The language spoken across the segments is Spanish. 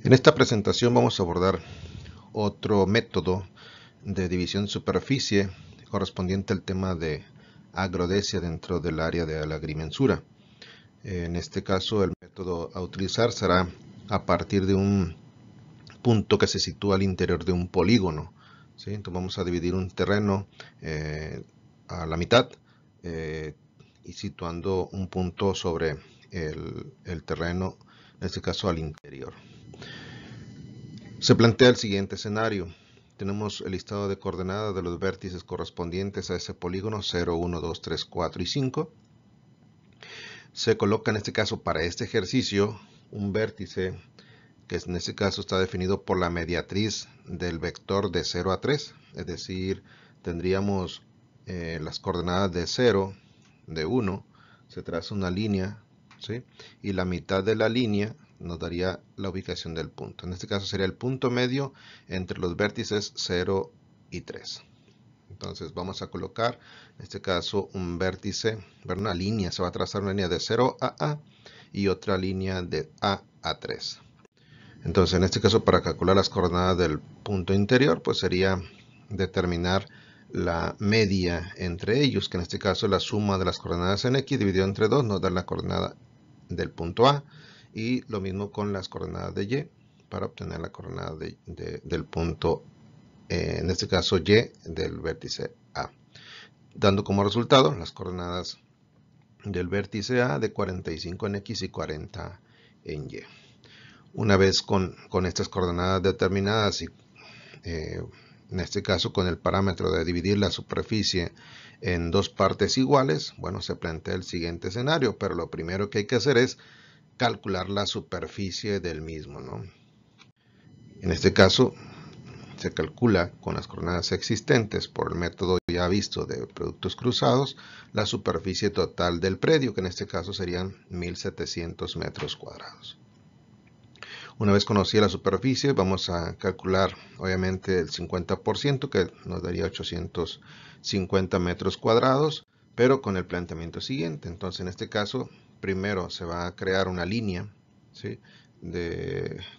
En esta presentación vamos a abordar otro método de división de superficie correspondiente al tema de agrodecia dentro del área de la agrimensura. En este caso, el método a utilizar será a partir de un punto que se sitúa al interior de un polígono. ¿Sí? Entonces vamos a dividir un terreno a la mitad y situando un punto sobre el terreno, en este caso al interior. Se plantea el siguiente escenario. Tenemos el listado de coordenadas de los vértices correspondientes a ese polígono 0, 1, 2, 3, 4 y 5. Se coloca en este caso para este ejercicio un vértice que en este caso está definido por la mediatriz del vector de 0 a 3. Es decir, tendríamos las coordenadas de 0, de 1, se traza una línea, ¿sí? Y la mitad de la línea nos daría la ubicación del punto. En este caso sería el punto medio entre los vértices 0 y 3. Entonces vamos a colocar, en este caso, un vértice, una línea, se va a trazar una línea de 0 a A y otra línea de A a 3. Entonces, en este caso, para calcular las coordenadas del punto interior, pues sería determinar la media entre ellos, que en este caso es la suma de las coordenadas en X dividido entre 2 nos da la coordenada del punto A, y lo mismo con las coordenadas de Y para obtener la coordenada del punto, en este caso Y del vértice A, dando como resultado las coordenadas del vértice A de 45 en X y 40 en Y. Una vez con estas coordenadas determinadas y en este caso con el parámetro de dividir la superficie en dos partes iguales, bueno, se plantea el siguiente escenario, pero lo primero que hay que hacer es calcular la superficie del mismo, ¿no? En este caso se calcula con las coordenadas existentes por el método ya visto de productos cruzados la superficie total del predio, que en este caso serían 1700 metros cuadrados. Una vez conocida la superficie, vamos a calcular obviamente el 50%, que nos daría 850 metros cuadrados, pero con el planteamiento siguiente. Entonces, en este caso, primero se va a crear una línea, ¿sí?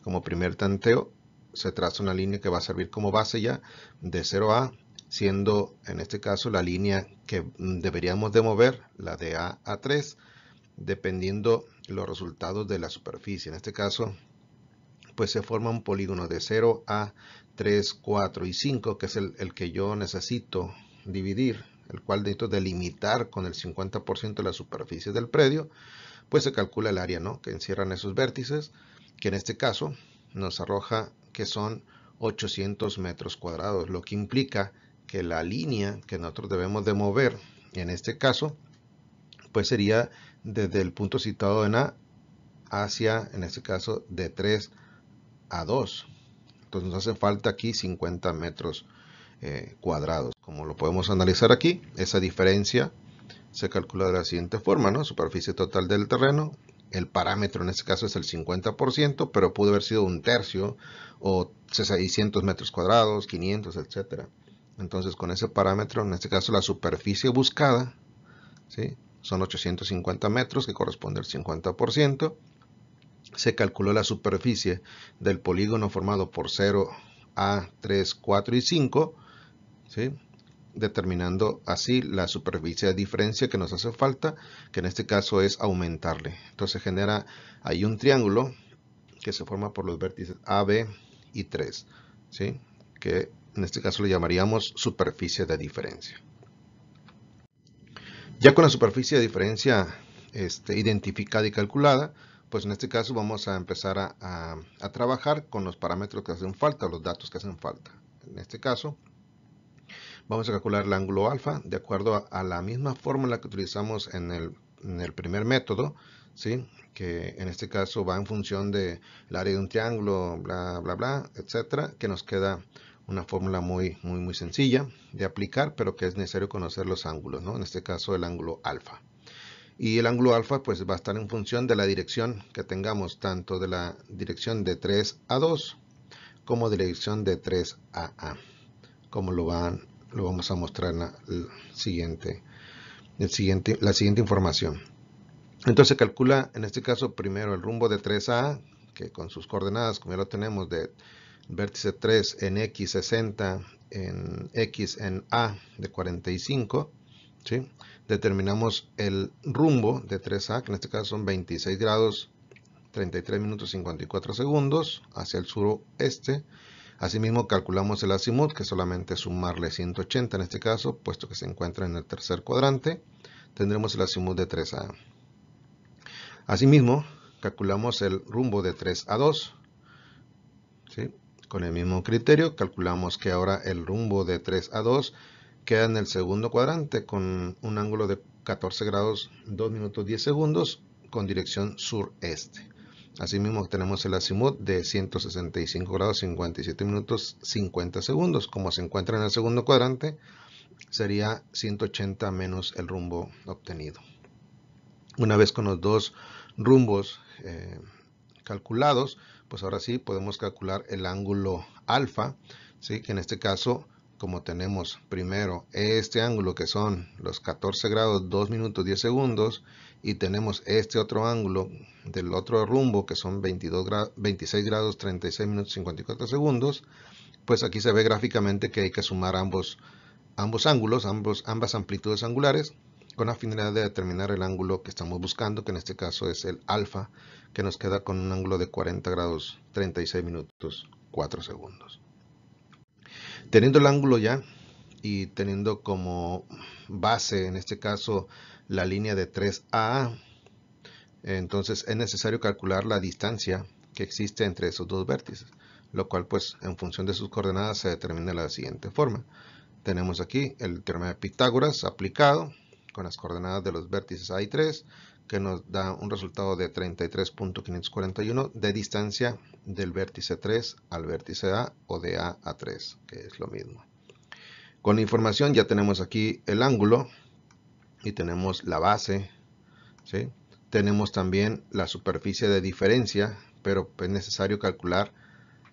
Como primer tanteo, se traza una línea que va a servir como base ya de 0 a A, siendo en este caso la línea que deberíamos de mover, la de A a 3, dependiendo los resultados de la superficie. En este caso, pues se forma un polígono de 0 a 3, 4 y 5, que es el que yo necesito dividir, el cual necesito delimitar con el 50% de la superficie del predio. Pues se calcula el área, ¿no?, que encierran esos vértices, que en este caso nos arroja que son 800 metros cuadrados, lo que implica que la línea que nosotros debemos de mover, en este caso, pues sería desde el punto situado en A hacia, en este caso, de 3 a 2. Entonces nos hace falta aquí 50 metros cuadrados. Como lo podemos analizar aquí, esa diferencia se calcula de la siguiente forma, ¿no? Superficie total del terreno, el parámetro en este caso es el 50%, pero pudo haber sido un tercio o 600 metros cuadrados, 500, etcétera. Entonces con ese parámetro, en este caso la superficie buscada, ¿sí?, son 850 metros, que corresponde al 50%. Se calculó la superficie del polígono formado por 0, A, 3, 4 y 5, ¿sí?, determinando así la superficie de diferencia que nos hace falta, que en este caso es aumentarle. Entonces genera ahí un triángulo que se forma por los vértices A, B y 3, ¿sí?, que en este caso le llamaríamos superficie de diferencia. Ya con la superficie de diferencia identificada y calculada, pues en este caso vamos a empezar a trabajar con los parámetros que hacen falta, los datos que hacen falta. En este caso, vamos a calcular el ángulo alfa de acuerdo a la misma fórmula que utilizamos en el primer método, ¿sí?, que en este caso va en función del área de un triángulo, bla, bla, bla, etcétera, que nos queda una fórmula muy sencilla de aplicar, pero que es necesario conocer los ángulos, ¿no? En este caso el ángulo alfa. Y el ángulo alfa pues va a estar en función de la dirección que tengamos, tanto de la dirección de 3 a 2 como de la dirección de 3 a A, como lo vamos a mostrar en la siguiente información. Entonces se calcula en este caso primero el rumbo de 3 a A, que con sus coordenadas, como ya lo tenemos, de vértice 3 en X 60, en X en A de 45, ¿sí? Determinamos el rumbo de 3A, que en este caso son 26 grados 33 minutos 54 segundos hacia el suroeste. Asimismo calculamos el azimut, que solamente es sumarle 180 en este caso, puesto que se encuentra en el tercer cuadrante. Tendremos el azimut de 3A. Asimismo calculamos el rumbo de 3A2, ¿sí? Con el mismo criterio calculamos que ahora el rumbo de 3A2 queda en el segundo cuadrante con un ángulo de 14 grados 2 minutos 10 segundos con dirección sureste. Asimismo tenemos el azimut de 165 grados 57 minutos 50 segundos. Como se encuentra en el segundo cuadrante, sería 180 menos el rumbo obtenido. Una vez con los dos rumbos calculados, pues ahora sí podemos calcular el ángulo alfa, ¿sí? Que en este caso, como tenemos primero este ángulo que son los 14 grados 2 minutos 10 segundos y tenemos este otro ángulo del otro rumbo que son 26 grados 36 minutos 54 segundos, pues aquí se ve gráficamente que hay que sumar ambos ángulos, ambas amplitudes angulares, con la finalidad de determinar el ángulo que estamos buscando, que en este caso es el alfa, que nos queda con un ángulo de 40 grados 36 minutos 4 segundos. Teniendo el ángulo ya y teniendo como base en este caso la línea de 3A, entonces es necesario calcular la distancia que existe entre esos dos vértices, lo cual pues en función de sus coordenadas se determina de la siguiente forma. Tenemos aquí el teorema de Pitágoras aplicado con las coordenadas de los vértices A y 3, que nos da un resultado de 33.541 de distancia del vértice 3 al vértice A, o de A a 3, que es lo mismo. Con la información ya tenemos aquí el ángulo y tenemos la base, ¿sí? Tenemos también la superficie de diferencia, pero es necesario calcular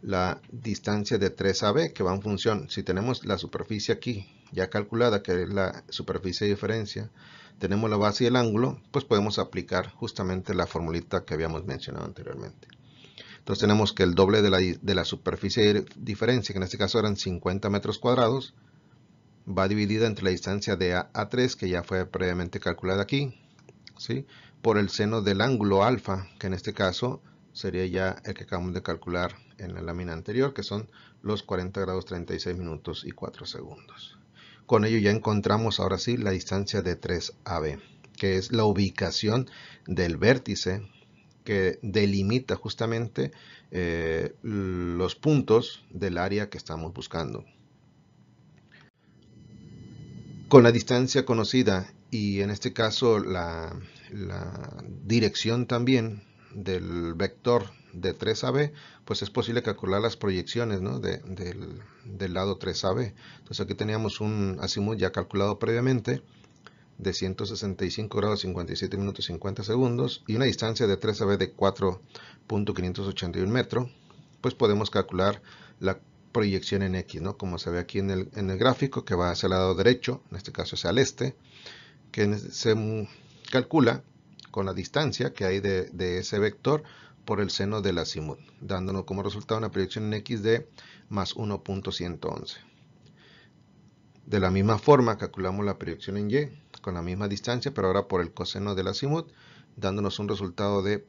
la distancia de 3AB, que va en función, si tenemos la superficie aquí ya calculada, que es la superficie de diferencia, tenemos la base y el ángulo, pues podemos aplicar justamente la formulita que habíamos mencionado anteriormente. Entonces tenemos que el doble de la superficie de diferencia, que en este caso eran 50 metros cuadrados, va dividida entre la distancia de A a 3, que ya fue previamente calculada aquí, ¿sí? Por el seno del ángulo alfa, que en este caso sería ya el que acabamos de calcular en la lámina anterior, que son los 40 grados 36 minutos y 4 segundos. Con ello ya encontramos ahora sí la distancia de 3AB, que es la ubicación del vértice que delimita justamente los puntos del área que estamos buscando. Con la distancia conocida y en este caso la dirección también del vector de 3AB, pues es posible calcular las proyecciones, ¿no? del lado 3AB. Entonces aquí teníamos un azimut ya calculado previamente de 165 grados 57 minutos 50 segundos y una distancia de 3AB de 4.581 metros, pues podemos calcular la proyección en X, ¿no? Como se ve aquí en el gráfico, que va hacia el lado derecho, en este caso hacia el este, que se calcula con la distancia que hay de ese vector por el seno del azimut, dándonos como resultado una proyección en X de más 1.111. De la misma forma calculamos la proyección en Y con la misma distancia, pero ahora por el coseno del azimut, dándonos un resultado de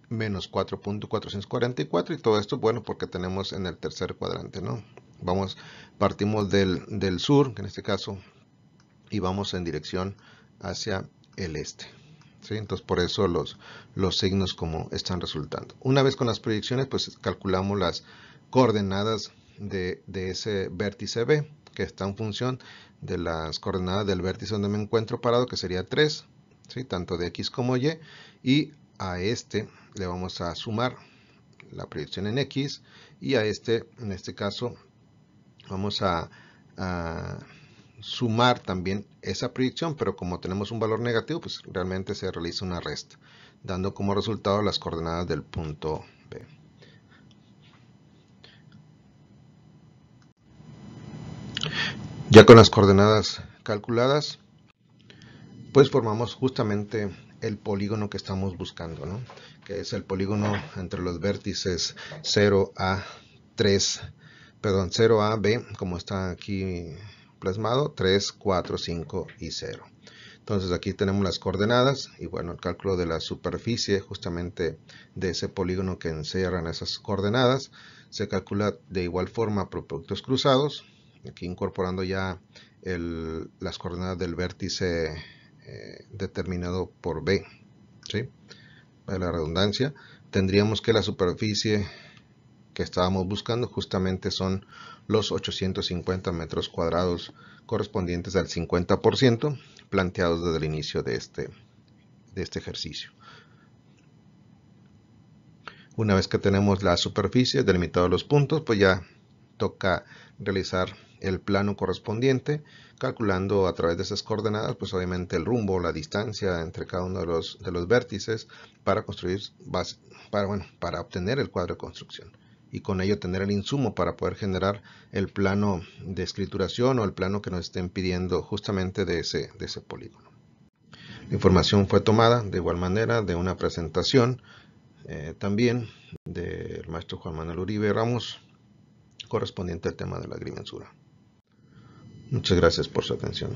menos 4.444, y todo esto, bueno, porque tenemos en el tercer cuadrante, ¿no? Partimos del sur, que en este caso, y vamos en dirección hacia el este, ¿sí? Entonces por eso los signos como están resultando. Una vez con las proyecciones, pues calculamos las coordenadas de ese vértice B, que está en función de las coordenadas del vértice donde me encuentro parado, que sería 3, ¿sí? Tanto de X como Y, y a este le vamos a sumar la proyección en X, y a este, en este caso, vamos a sumar también esa proyección, pero como tenemos un valor negativo, pues realmente se realiza una resta, dando como resultado las coordenadas del punto B. Ya con las coordenadas calculadas, pues formamos justamente el polígono que estamos buscando, ¿no? que es el polígono entre los vértices 0A, 0AB, como está aquí plasmado, 3, 4, 5 y 0. Entonces aquí tenemos las coordenadas y bueno, el cálculo de la superficie justamente de ese polígono que encierran esas coordenadas se calcula de igual forma por productos cruzados, aquí incorporando ya las coordenadas del vértice determinado por B, ¿sí? Para la redundancia, tendríamos que la superficie que estábamos buscando justamente son los 850 metros cuadrados correspondientes al 50% planteados desde el inicio de este ejercicio. Una vez que tenemos la superficie delimitada los puntos, pues ya toca realizar el plano correspondiente, calculando a través de esas coordenadas, pues obviamente el rumbo, la distancia entre cada uno de los vértices para construir para obtener el cuadro de construcción y con ello tener el insumo para poder generar el plano de escrituración o el plano que nos estén pidiendo justamente de ese polígono. La información fue tomada de igual manera de una presentación también del maestro Juan Manuel Uribe Ramos, correspondiente al tema de la agrimensura. Muchas gracias por su atención.